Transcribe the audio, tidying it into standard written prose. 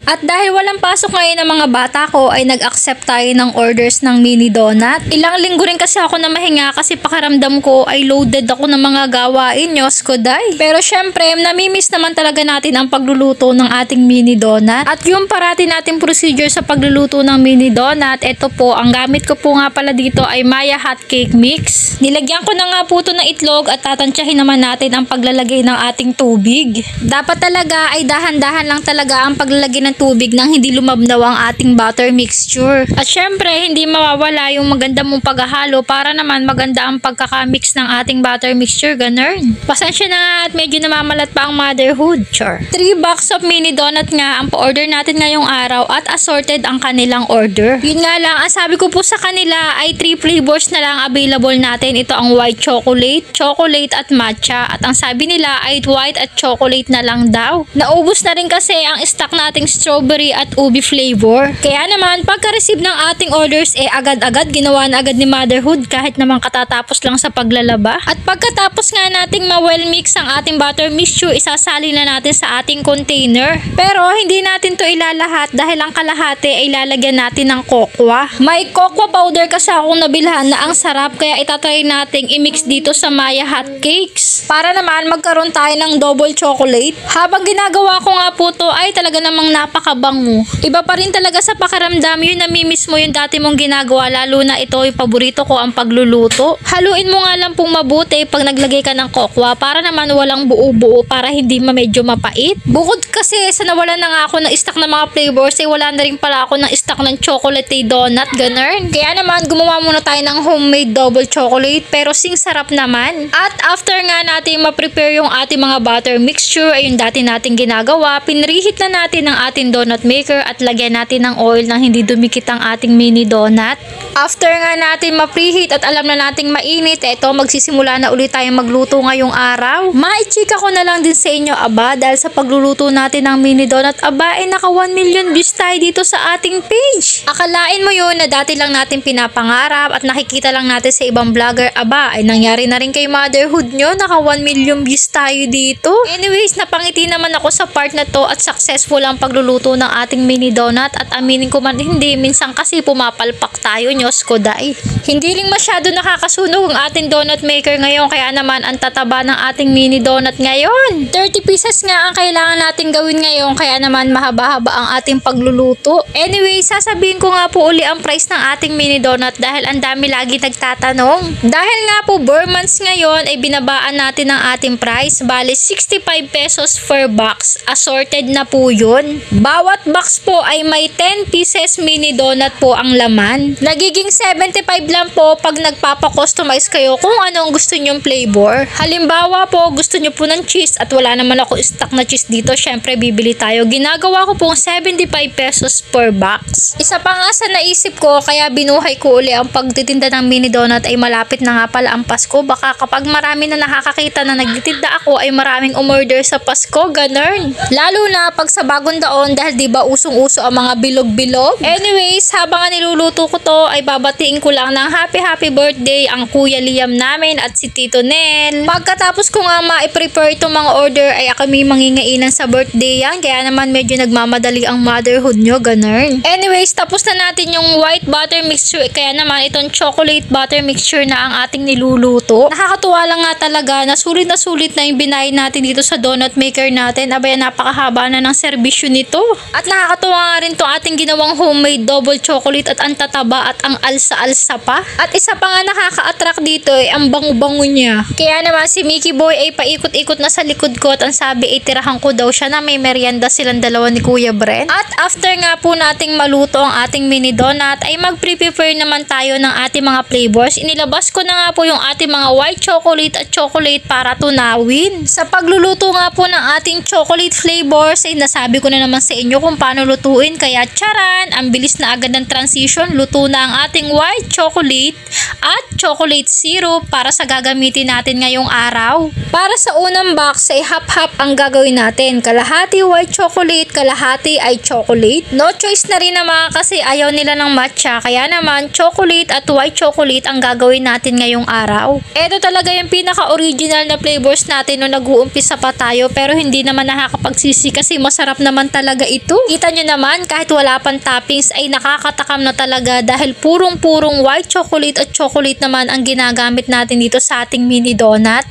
At dahil walang pasok ngayon ng mga bata ko ay nag-accept tayo ng orders ng mini donut. Ilang linggo rin kasi ako na mahinga kasi pakiramdam ko ay loaded ako ng mga gawain, Diyos ko day. Pero syempre, namimiss naman talaga natin ang pagluluto ng ating mini donut. At yung parati nating procedure sa pagluluto ng mini donut, ito po, ang gamit ko po nga pala dito ay Maya Hot Cake Mix. Nilagyan ko na nga po ito ng itlog at tatansyahin naman natin ang paglalagay ng ating tubig. Dapat talaga ay dahan-dahan lang talaga ang paglalagay ng tubig nang hindi lumabnaw ang ating butter mixture. At syempre, hindi mawawala yung maganda mong paghahalo para naman maganda ang pagkakamix ng ating butter mixture, ganun. Pasensya na nga at medyo namamalat pa ang motherhood, char. 3 box of mini donut nga ang pa-order natin ngayong araw at assorted ang kanilang order. Yun nga lang, ang sabi ko po sa kanila ay 3 flavors na lang available natin. Ito ang white chocolate, chocolate at matcha. At ang sabi nila ay white at chocolate na lang daw. Naubos na rin kasi ang stock nating strawberry at ubi flavor. Kaya naman, pagka-receive ng ating orders, agad-agad ginawa na agad ni motherhood kahit naman katatapos lang sa paglalaba. At pagkatapos nga nating ma-well mix ang ating butter mixture, isasali na natin sa ating container. Pero hindi natin to ilalahat dahil ang kalahati ay lalagyan natin ng cocoa. May cocoa powder kasi akong nabilhan na ang sarap kaya itatry nating i-mix dito sa Maya Hot Cakes. Para naman magkaroon tayo ng double chocolate. Habang ginagawa ko nga po to ay talaga namang napakabango. Iba pa rin talaga sa pakiramdam yun, namimiss mo yung dati mong ginagawa, lalo na ito yung paborito ko ang pagluluto. Haluin mo nga lang pong mabuti pag naglagay ka ng cocoa para naman walang buo-buo para hindi medyo mapait. Bukod kasi sa nawalan na nga ako ng stock ng mga flavors ay wala na rin pala ako ng stock ng chocolate donut, ganun. Kaya naman gumawa muna tayo ng homemade double chocolate pero sing sarap naman. At after nga natin ma-prepare yung ating mga butter mixture ay yung dati nating ginagawa, pinreheat na natin ang ating donut maker at lagyan natin ng oil nang hindi dumikit ang ating mini donut. After nga natin ma-preheat at alam na nating mainit, eto magsisimula na ulit tayong magluto ngayong araw. Maichika ko na lang din sa inyo, aba, dahil sa pagluluto natin ng mini donut, aba, naka 1 million views tayo dito sa ating page. Akalain mo yun na dati lang natin pinapangarap at nakikita lang natin sa ibang vlogger, aba, ay nangyari na rin kay motherhood nyo, naka 1 million views tayo dito. Anyways, napangiti naman ako sa part na to at successful ang pagluluto ng ating mini donut at aminin ko man hindi, minsan kasi pumapalpak tayo, Diyos ko day. Hindi rin masyado nakakasunog ang ating donut maker ngayon kaya naman ang tataba ng ating mini donut ngayon. 30 pieces nga ang kailangan natin gawin ngayon kaya naman mahaba-haba ang ating pagluluto. Anyway, sasabihin ko nga po uli ang price ng ating mini donut dahil ang dami lagi nagtatanong. Dahil nga po Burmans ngayon ay binabaan natin ang ating price, bali 65 pesos per box. Assorted na po yun. Bawat box po ay may 10 pieces mini donut po ang laman. Nagiging 75 lang po pag nagpapa-customize kayo kung ano ang gusto nyong flavor. Halimbawa po, gusto nyo po ng cheese at wala naman ako stock na cheese dito, syempre bibili tayo. Ginagawa ko pong 75 pesos per box. Isa pa nga sa naisip ko, kaya binuhay ko uli ang pagtitinda ng mini donut ay malapit na nga pala ang Pasko. Baka kapag marami na nakakakita na nagtitinda ako ay maraming umorder sa Pasko, ganun. Lalo na pag sa bagong taon dahil diba usong-uso ang mga bilog-bilog. Anyways, habang niluluto ko to ay babatiin ko lang ng happy birthday ang Kuya Liam namin at si Tito Nel. Pagkatapos ko nga ma-prepare itong mga order ay kami mangingainan sa birthday yan kaya naman medyo nagmamadali ang motherhood nyo, ganun. Anyways, tapos na natin yung white butter mixture kaya naman itong chocolate butter mixture na ang ating niluluto. Nakakatuwa lang nga talaga na sulit na yung binayin natin dito sa donut maker natin. Abay, napakahaba na ng serbisyo nito. At nakakatuwa nga rin itong ating ginawang homemade double chocolate at ang tataba at ang alsa-alsa pa. At isa pa nga nakaka-attract dito ay ang bango-bango niya. Kaya naman si Mickey Boy ay paikot-ikot na sa likod ko at ang sabi ay tirahan ko daw siya na may merienda silang dalawa ni Kuya Brent. At after nga po nating maluto ang ating mini donut ay mag-prepare naman tayo ng ating mga flavors. Inilabas ko na nga po yung ating mga white chocolate at chocolate para tunawin. Sa pagluluto nga po ng ating chocolate flavors ay nasabi ko na naman sa inyo kung paano lutuin kaya charan, ang bilis na agad ng transition. Luto na ang ating white chocolate at chocolate syrup para sa gagamitin natin ngayong araw. Para sa unang box ay half-half ang gagawin natin. Kalahati white chocolate, kalahati ay chocolate. No choice na rin naman kasi ayaw nila ng matcha. Kaya naman chocolate at white chocolate ang gagawin natin ngayong araw. Ito talaga yung pinaka-original na flavors natin nung nag-uumpisa pa tayo pero hindi naman nakakapagsisi kasi masarap naman talaga talaga ito. Kita nyo naman, kahit wala pang toppings ay nakakatakam na talaga dahil purong-purong white chocolate at chocolate naman ang ginagamit natin dito sa ating mini donut.